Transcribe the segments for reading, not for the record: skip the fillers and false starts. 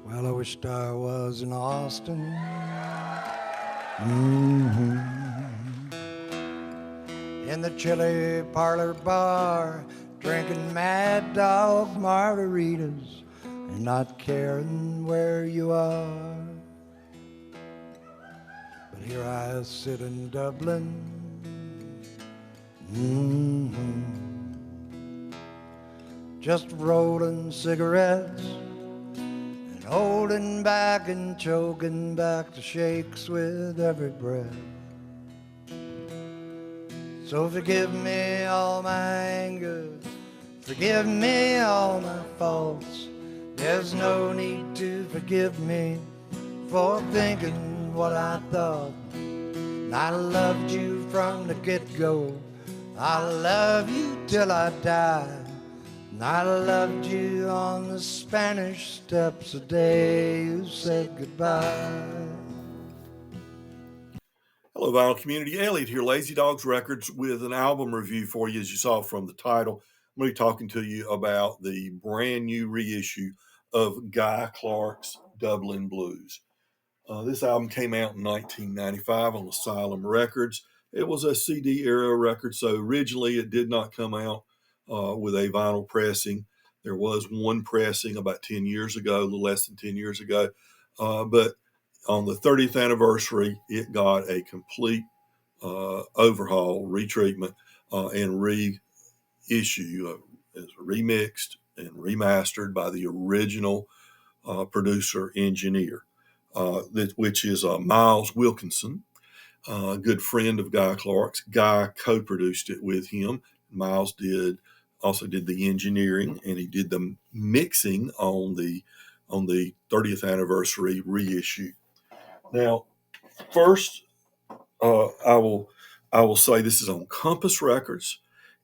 Well, I wished I was in Austin. Mm-hmm. In the chili parlor bar, drinking Mad Dog margaritas and not caring where you are. But here I sit in Dublin. Mm-hmm. Just rolling cigarettes and holding back and choking back the shakes with every breath. So forgive me all my anger, forgive me all my faults. There's no need to forgive me for thinking what I thought. I loved you from the get-go, I love you till I die. And I loved you on the Spanish Steps the day you said goodbye. Hello, vinyl community. Elliot here, Lazy Dogs Records, with an album review for you. As you saw from the title, I'm going to be talking to you about the brand new reissue of Guy Clark's Dublin Blues. This album came out in 1995 on Asylum Records. It was a CD era record, so originally it did not come out with a vinyl pressing. There was one pressing about 10 years ago, a little less than 10 years ago, but on the 30th anniversary, it got a complete overhaul, retreatment, and reissue. It's remixed and remastered by the original producer engineer, which is Miles Wilkinson, a good friend of Guy Clark's. Guy co-produced it with him. Miles also did the engineering, and he did the mixing on the 30th anniversary reissue. Now, first, I will say this is on Compass Records,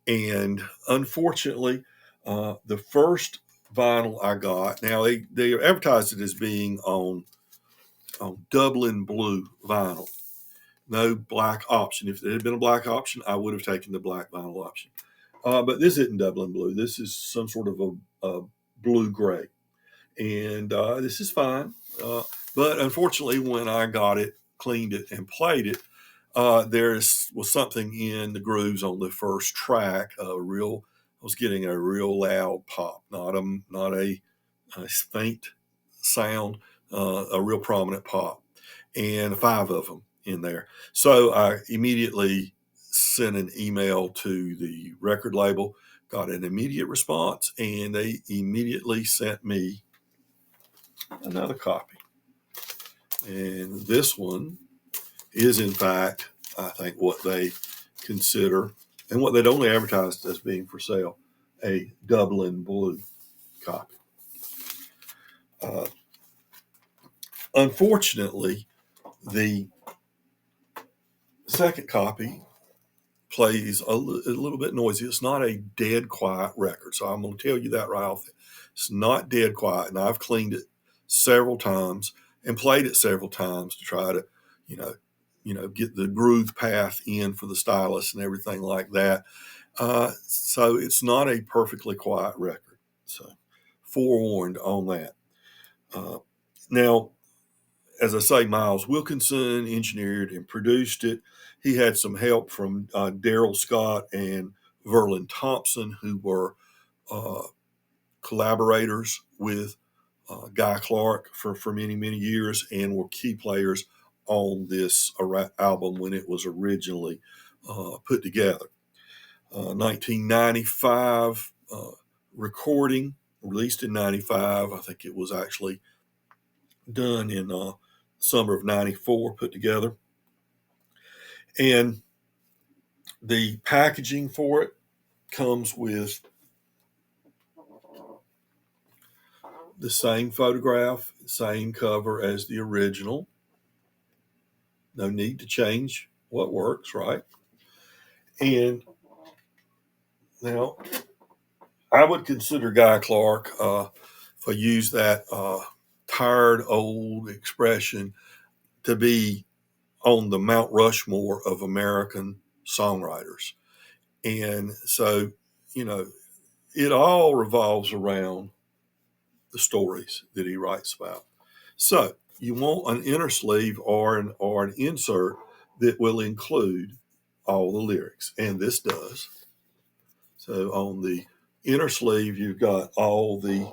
and unfortunately, the first vinyl I got. Now they advertised it as being on Dublin Blue vinyl, no black option. If there had been a black option, I would have taken the black vinyl option. But this isn't Dublin Blue. This is some sort of a blue gray, and this is fine. But unfortunately, when I got it, cleaned it, and played it, there was something in the grooves on the first track. I was getting a real loud pop, not a faint sound, a real prominent pop, and five of them in there. So I immediately sent an email to the record label, got an immediate response, and they immediately sent me another copy. And this one is, in fact, I think, what they consider and what they'd only advertised as being for sale, a Dublin Blue copy. Uh, Unfortunately, the second copy plays a little bit noisy. It's not a dead quiet record, so I'm going to tell you that right off. It's not dead quiet, and I've cleaned it several times and played it several times to try to, you know, get the groove path in for the stylus and everything like that. So it's not a perfectly quiet record. So forewarned on that. Uh, Now, as I say, Miles Wilkinson engineered and produced it. He had some help from Daryl Scott and Verlin Thompson, who were uh, collaborators with Guy Clark for many, many years and were key players on this album when it was originally put together. 1995 recording, released in 95. I think it was actually done in summer of 94, put together. And the packaging for it comes with the same photograph, same cover as the original. No need to change what works, right? And now I would consider Guy Clark, if I use that tired old expression, to be on the Mount Rushmore of American songwriters. And so, you know, it all revolves around the stories that he writes about. So you want an inner sleeve or an insert that will include all the lyrics, and this does. So on the inner sleeve, you've got all the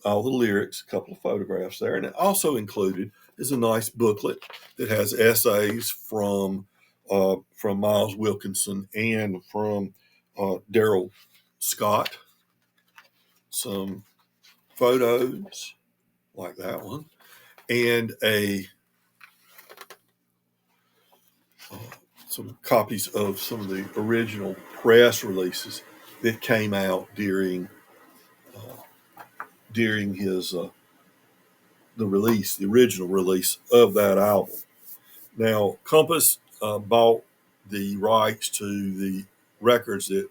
lyrics, a couple of photographs there, and it also included is a nice booklet that has essays from Miles Wilkinson and from Daryl Scott, some photos like that one, and a uh, some copies of some of the original press releases that came out during his the original release of that album. Now, Compass bought the rights to the records that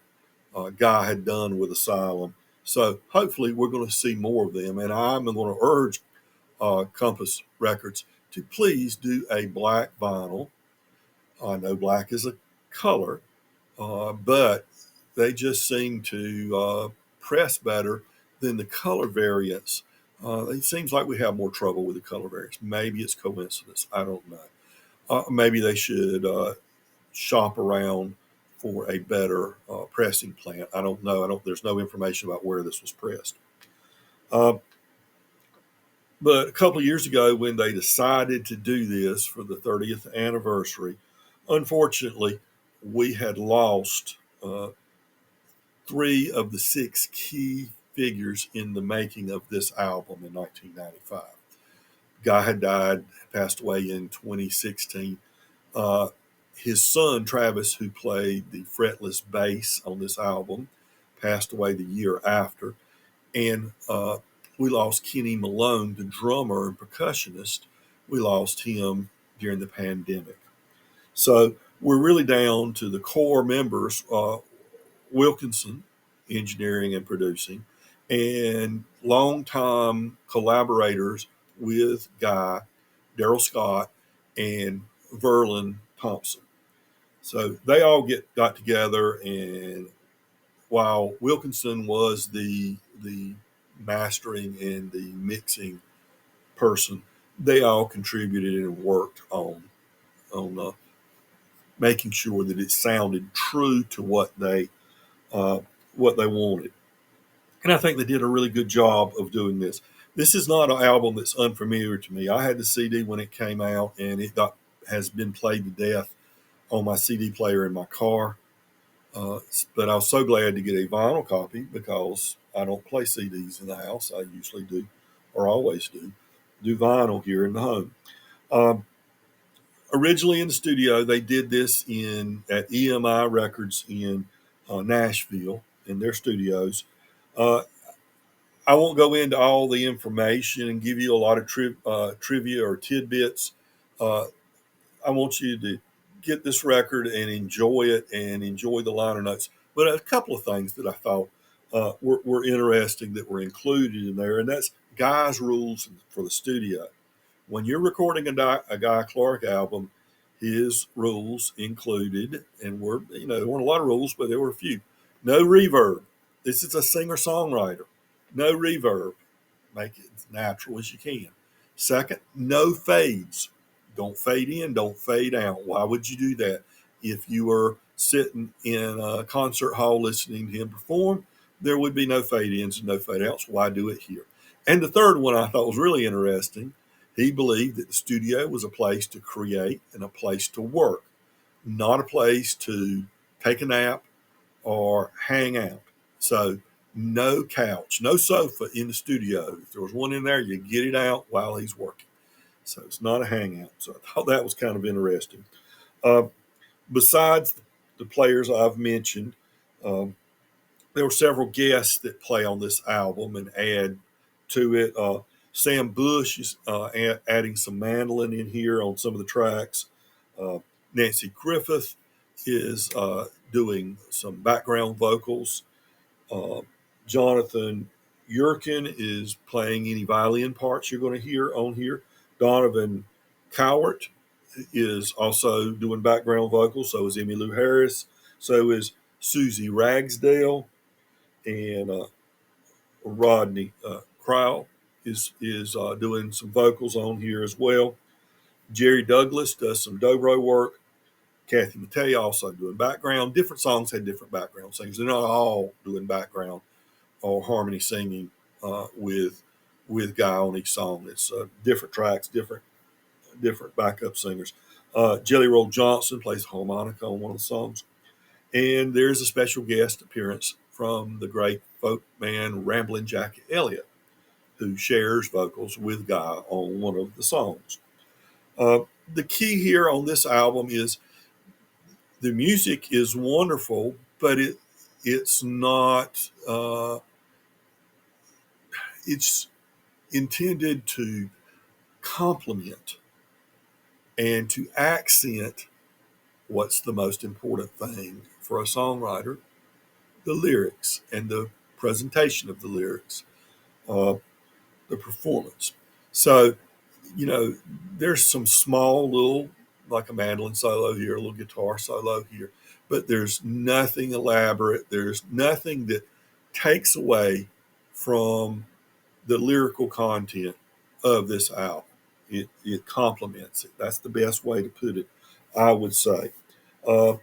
Guy had done with Asylum. So hopefully we're going to see more of them. And I'm going to urge Compass Records to please do a black vinyl. I know black is a color, but they just seem to press better than the color variants. It seems like we have more trouble with the color variants. Maybe it's coincidence. I don't know. Maybe they should shop around for a better pressing plant. I don't know. I don't. There's no information about where this was pressed. Uh, but a couple of years ago, when they decided to do this for the 30th anniversary, unfortunately, we had lost three of the six key figures in the making of this album in 1995. Guy had died, passed away in 2016. Uh, his son, Travis, who played the fretless bass on this album, passed away the year after. And we lost Kenny Malone, the drummer and percussionist. We lost him during the pandemic. So we're really down to the core members, Wilkinson, engineering and producing, and longtime collaborators with Guy, Daryl Scott, and Verlin Thompson. So they all got together, and while Wilkinson was the mastering and the mixing person, they all contributed and worked on making sure that it sounded true to uh, what they wanted. And I think they did a really good job of doing this. This is not an album that's unfamiliar to me. I had the CD when it came out, and has been played to death on my CD player in my car. But I was so glad to get a vinyl copy because I don't play CDs in the house. I usually do, or always do vinyl here in the home. Um, Originally in the studio, they did this in at EMI Records in Nashville in their studios. Uh, I won't go into all the information and give you a lot of trivia or tidbits. Uh, I want you to get this record and enjoy it and enjoy the liner notes. But a couple of things that I thought were interesting that were included in there, and that's Guy's rules for the studio. When you're recording a Guy Clark album, his rules included, and there weren't a lot of rules, but there were a few. No reverb. This is a singer songwriter. No reverb. Make it as natural as you can. Second, no fades. Don't fade in, don't fade out. Why would you do that? If you were sitting in a concert hall listening to him perform, there would be no fade ins and no fade outs. Why do it here? And the third one I thought was really interesting. He believed that the studio was a place to create and a place to work, not a place to take a nap or hang out. So no couch, no sofa in the studio. If there was one in there, you get it out while he's working. So it's not a hangout. So I thought that was kind of interesting. Uh, Besides the players I've mentioned, um, there were several guests that play on this album and add to it. Sam Bush is adding some mandolin in here on some of the tracks. Uh, Nancy Griffith is doing some background vocals. Uh, Jonathan Yurkin is playing any violin parts you're going to hear on here. Donovan Cowart is also doing background vocals. So is Emmylou Harris. So is Susie Ragsdale and Rodney Crowell. is doing some vocals on here as well. Jerry Douglas does some dobro work. Kathy Mattea also doing background. Different songs had different background singers. They're not all doing background or harmony singing with Guy on each song. It's different tracks, different backup singers. Jelly Roll Johnson plays harmonica on one of the songs, and there's a special guest appearance from the great folk man Ramblin' Jackie Elliott, who shares vocals with Guy on one of the songs. The key here on this album is the music is wonderful, but it's not. It's intended to complement and to accent what's the most important thing for a songwriter: the lyrics and the presentation of the lyrics, uh, the performance. So, there's some small little, like a mandolin solo here, a little guitar solo here, but there's nothing elaborate. There's nothing that takes away from the lyrical content of this album. It complements it. That's the best way to put it, I would say. Uh,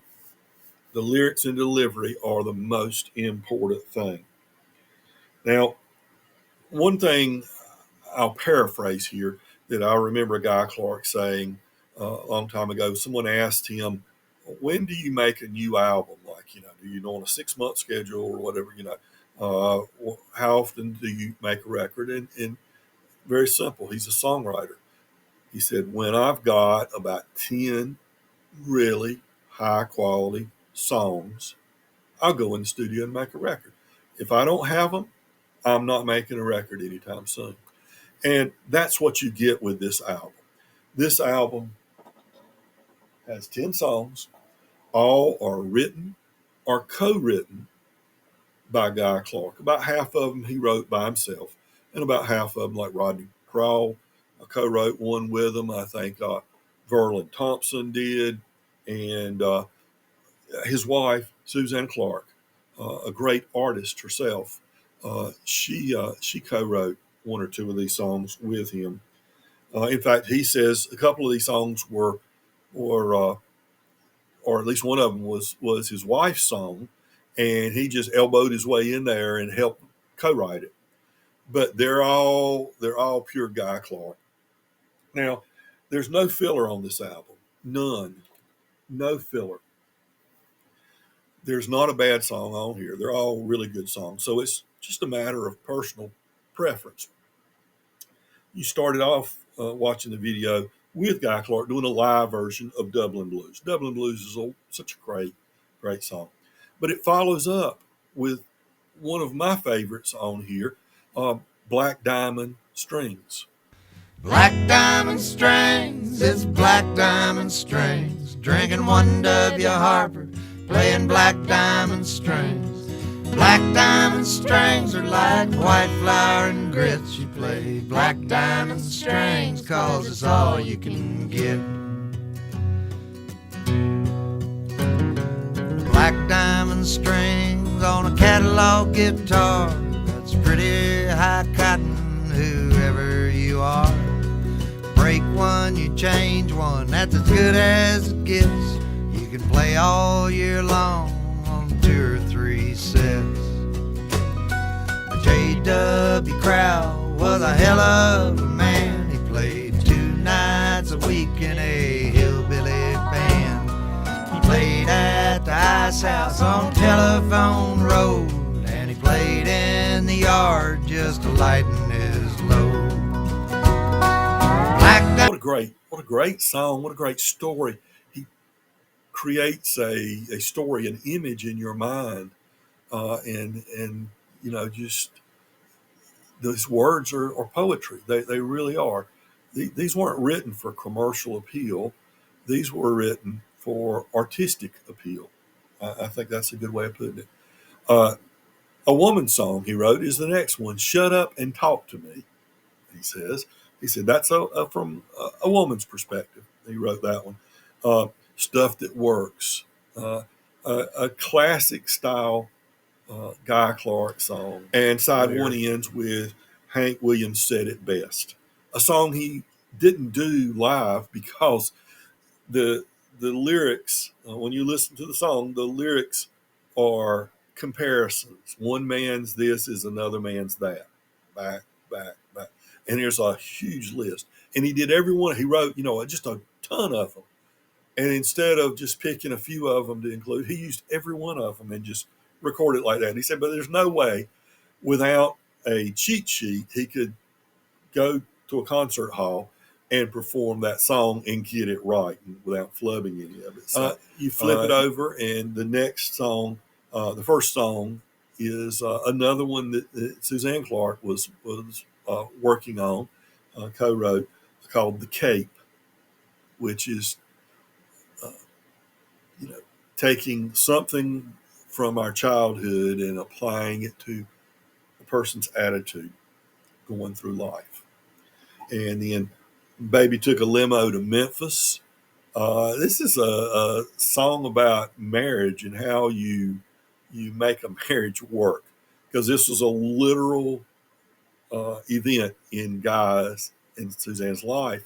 the lyrics and delivery are the most important thing. Now, one thing I'll paraphrase here that I remember Guy Clark saying a long time ago. Someone asked him, "When do you make a new album? Like, do you on a 6 month schedule or whatever? How often do you make a record?" And very simple. He's a songwriter. He said, "When I've got about 10 really high quality songs, I'll go in the studio and make a record. If I don't have them, I'm not making a record anytime soon." And that's what you get with this album. This album has 10 songs. All are written or co-written by Guy Clark. About half of them he wrote by himself, and about half of them, like Rodney Crowell, co-wrote one with him. I think Verlin Thompson did, and his wife, Suzanne Clark, a great artist herself, she co-wrote one or two of these songs with him. In fact, he says a couple of these songs were or at least one of them was his wife's song, and he just elbowed his way in there and helped co-write it. But they're all pure Guy Clark. Now, there's no filler on this album, none, no filler. There's not a bad song on here. They're all really good songs. So it's just a matter of personal preference. You started off watching the video with Guy Clark doing a live version of Dublin Blues. Dublin Blues is such a great song. But it follows up with one of my favorites on here, Black Diamond Strings. Black diamond strings, it's black diamond strings. Drinking 1W Harper, playing black diamond strings. Black diamond strings are like white flour and grits. You play black diamond strings 'cause it's all you can get. Black diamond strings on a catalog guitar. That's pretty high cotton, whoever you are. Break one, you change one, that's as good as it gets. You can play all year long on 2 or 3 sets. But J.W. Crowell was a hell of a man. He played 2 nights a week in a hillbilly band. He played at the Ice House on Telephone Road, and he played in the yard just to lighten his load. What a great song, what a great story. He creates a story, an image in your mind, and just those words are poetry. They really are. These weren't written for commercial appeal. These were written for artistic appeal. I think that's a good way of putting it. A woman's song he wrote is the next one. Shut Up and Talk to Me, he says. He said that's from a woman's perspective. He wrote that one. Stuff That Works, a classic style Guy Clark song. And side one ends with Hank Williams said it best. A song he didn't do live because the the lyrics, when you listen to the song, the lyrics are comparisons. One man's this is another man's that. Back, back, back. And there's a huge list. And he did every one. He wrote, just a ton of them. And instead of just picking a few of them to include, he used every one of them and just recorded it like that. And he said, but there's no way without a cheat sheet he could go to a concert hall and perform that song and get it right without flubbing any of it. So you flip it over, and the next song, the first song, is another one that Suzanne Clark was working on, co-wrote, called "The Cape," which is taking something from our childhood and applying it to a person's attitude going through life. And then Baby Took a Limo to Memphis. This is a song about marriage and how you make a marriage work, because this was a literal event in Guy's and Suzanne's life,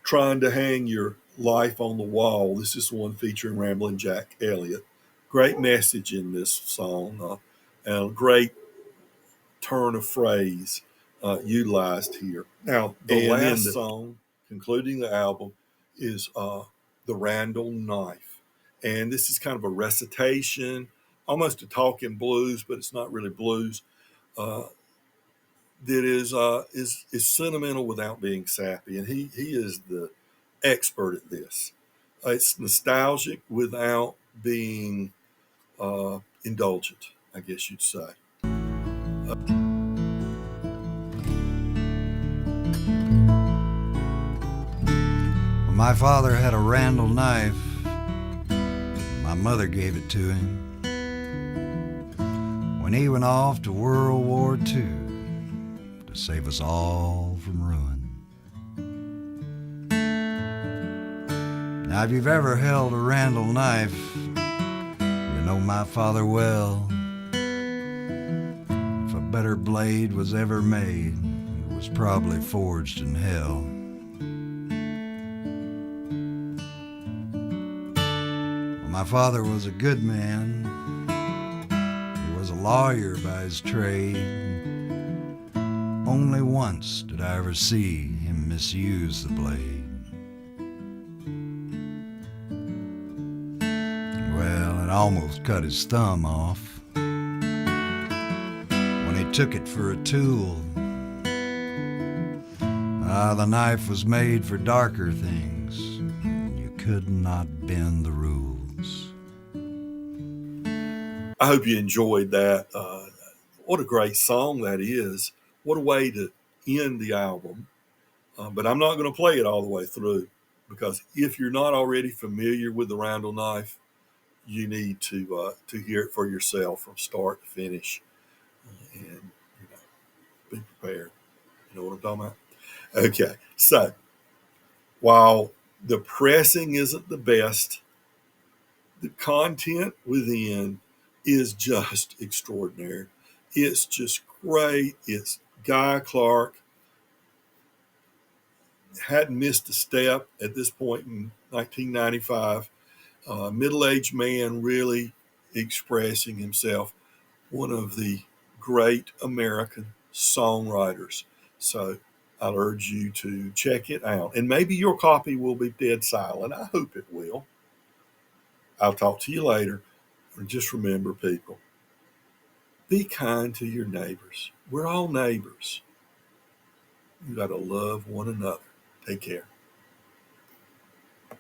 trying to hang your life on the wall. This is one featuring Ramblin' Jack Elliott. Great message in this song, and a great turn of phrase utilized here. Now, the last song concluding the album is The Randall Knife. And this is kind of a recitation, almost a talking blues, but it's not really blues, that is sentimental without being sappy. And he is the expert at this. It's nostalgic without being indulgent, I guess you'd say. My father had a Randall knife. My mother gave it to him when he went off to World War II to save us all from ruin. Now, if you've ever held a Randall knife, you know my father well. If a better blade was ever made, it was probably forged in hell. My father was a good man. He was a lawyer by his trade. Only once did I ever see him misuse the blade. Well, it almost cut his thumb off when he took it for a tool. The knife was made for darker things. You could not bend the rules. I hope you enjoyed that. What a great song that is. What a way to end the album. But I'm not going to play it all the way through, because if you're not already familiar with the Randall Knife, you need to hear it for yourself from start to finish, and be prepared. You know what I'm talking about? Okay, so while the pressing isn't the best, the content within is just extraordinary. It's just great. It's Guy Clark. Hadn't missed a step at this point in 1995. Middle-aged man really expressing himself. One of the great American songwriters. So I'd urge you to check it out. And maybe your copy will be dead silent. I hope it will. I'll talk to you later. And just remember, people, be kind to your neighbors. We're all neighbors. You got to love one another. Take care.